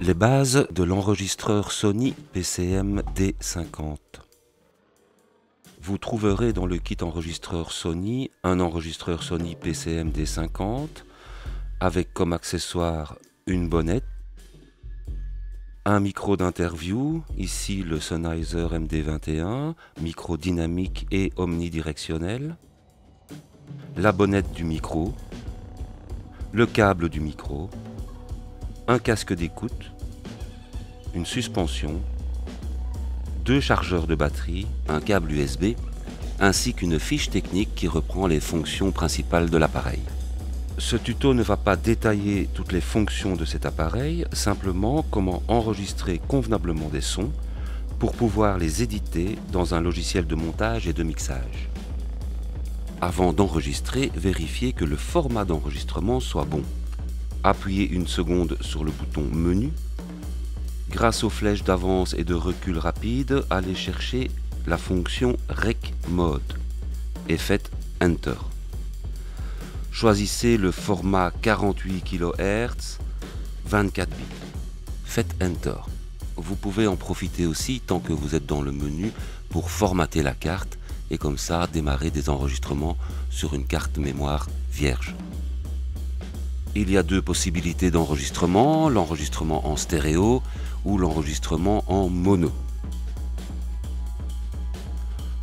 Les bases de l'enregistreur Sony PCM D50. Vous trouverez dans le kit enregistreur Sony un enregistreur Sony PCM D50 avec comme accessoire une bonnette, un micro d'interview, ici le Sennheiser MD21, micro dynamique et omnidirectionnel, la bonnette du micro, le câble du micro, un casque d'écoute, une suspension, 2 chargeurs de batterie, un câble USB, ainsi qu'une fiche technique qui reprend les fonctions principales de l'appareil. Ce tuto ne va pas détailler toutes les fonctions de cet appareil, simplement comment enregistrer convenablement des sons pour pouvoir les éditer dans un logiciel de montage et de mixage. Avant d'enregistrer, vérifiez que le format d'enregistrement soit bon. Appuyez une seconde sur le bouton Menu. Grâce aux flèches d'avance et de recul rapide, allez chercher la fonction Rec Mode et faites Enter. Choisissez le format 48 kHz, 24 bits. Faites Enter. Vous pouvez en profiter aussi tant que vous êtes dans le menu pour formater la carte et comme ça démarrer des enregistrements sur une carte mémoire vierge. Il y a 2 possibilités d'enregistrement, l'enregistrement en stéréo ou l'enregistrement en mono.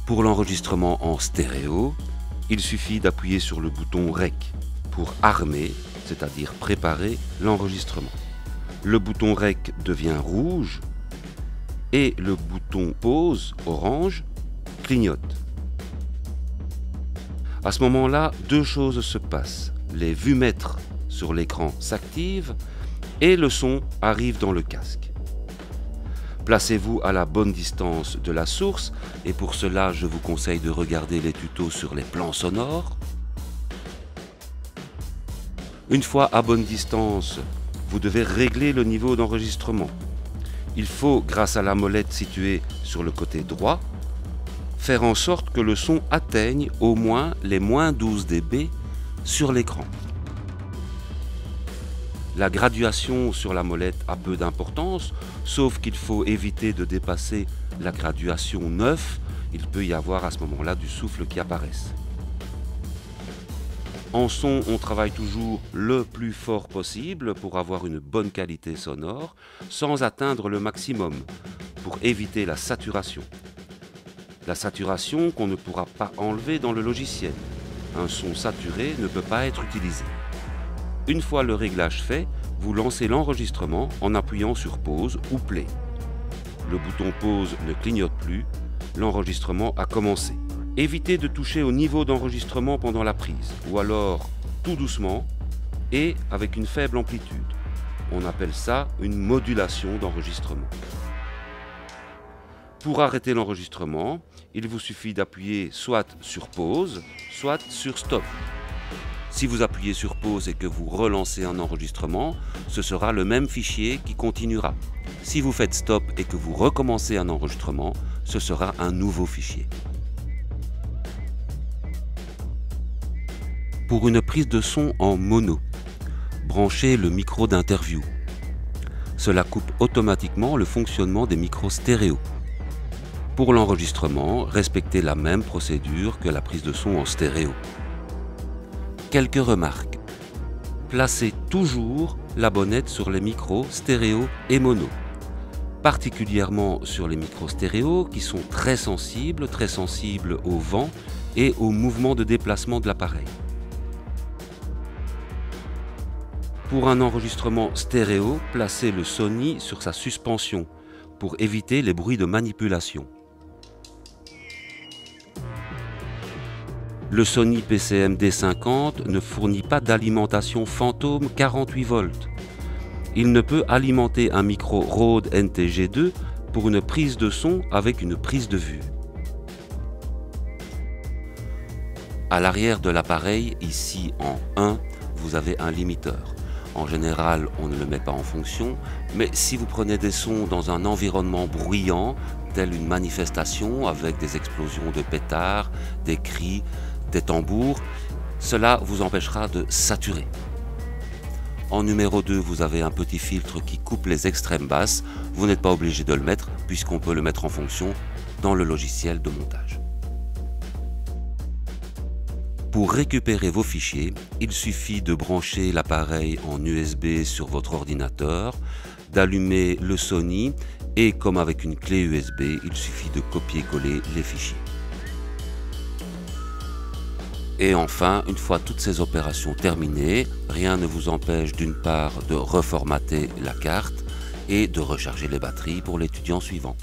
Pour l'enregistrement en stéréo, il suffit d'appuyer sur le bouton REC pour armer, c'est-à-dire préparer l'enregistrement. Le bouton REC devient rouge et le bouton pause, orange, clignote. À ce moment-là, 2 choses se passent. Les vues-mètres sur l'écran s'activent et le son arrive dans le casque. Placez-vous à la bonne distance de la source et pour cela je vous conseille de regarder les tutos sur les plans sonores. Une fois à bonne distance, vous devez régler le niveau d'enregistrement. Il faut, grâce à la molette située sur le côté droit, faire en sorte que le son atteigne au moins les -12 dB sur l'écran. La graduation sur la molette a peu d'importance, sauf qu'il faut éviter de dépasser la graduation 9, il peut y avoir à ce moment-là du souffle qui apparaisse. En son, on travaille toujours le plus fort possible pour avoir une bonne qualité sonore, sans atteindre le maximum, pour éviter la saturation. La saturation qu'on ne pourra pas enlever dans le logiciel. Un son saturé ne peut pas être utilisé. Une fois le réglage fait, vous lancez l'enregistrement en appuyant sur pause ou play. Le bouton pause ne clignote plus, l'enregistrement a commencé. Évitez de toucher au niveau d'enregistrement pendant la prise, ou alors tout doucement et avec une faible amplitude. On appelle ça une modulation d'enregistrement. Pour arrêter l'enregistrement, il vous suffit d'appuyer soit sur pause, soit sur stop. Si vous appuyez sur pause et que vous relancez un enregistrement, ce sera le même fichier qui continuera. Si vous faites stop et que vous recommencez un enregistrement, ce sera un nouveau fichier. Pour une prise de son en mono, branchez le micro d'interview. Cela coupe automatiquement le fonctionnement des micros stéréo. Pour l'enregistrement, respectez la même procédure que la prise de son en stéréo. Quelques remarques. Placez toujours la bonnette sur les micros stéréo et mono, particulièrement sur les micros stéréo qui sont très sensibles au vent et au mouvement de déplacement de l'appareil. Pour un enregistrement stéréo, placez le Sony sur sa suspension pour éviter les bruits de manipulation. Le Sony PCM D50 ne fournit pas d'alimentation fantôme 48 volts. Il ne peut alimenter un micro Rode NTG2 pour une prise de son avec une prise de vue. À l'arrière de l'appareil, ici en 1, vous avez un limiteur. En général, on ne le met pas en fonction, mais si vous prenez des sons dans un environnement bruyant, tel une manifestation avec des explosions de pétards, des cris, des tambours, cela vous empêchera de saturer. En numéro 2, vous avez un petit filtre qui coupe les extrêmes basses. Vous n'êtes pas obligé de le mettre puisqu'on peut le mettre en fonction dans le logiciel de montage. Pour récupérer vos fichiers, il suffit de brancher l'appareil en USB sur votre ordinateur, d'allumer le Sony et comme avec une clé USB, il suffit de copier-coller les fichiers. Et enfin, une fois toutes ces opérations terminées, rien ne vous empêche d'une part de reformater la carte et de recharger les batteries pour l'étudiant suivant.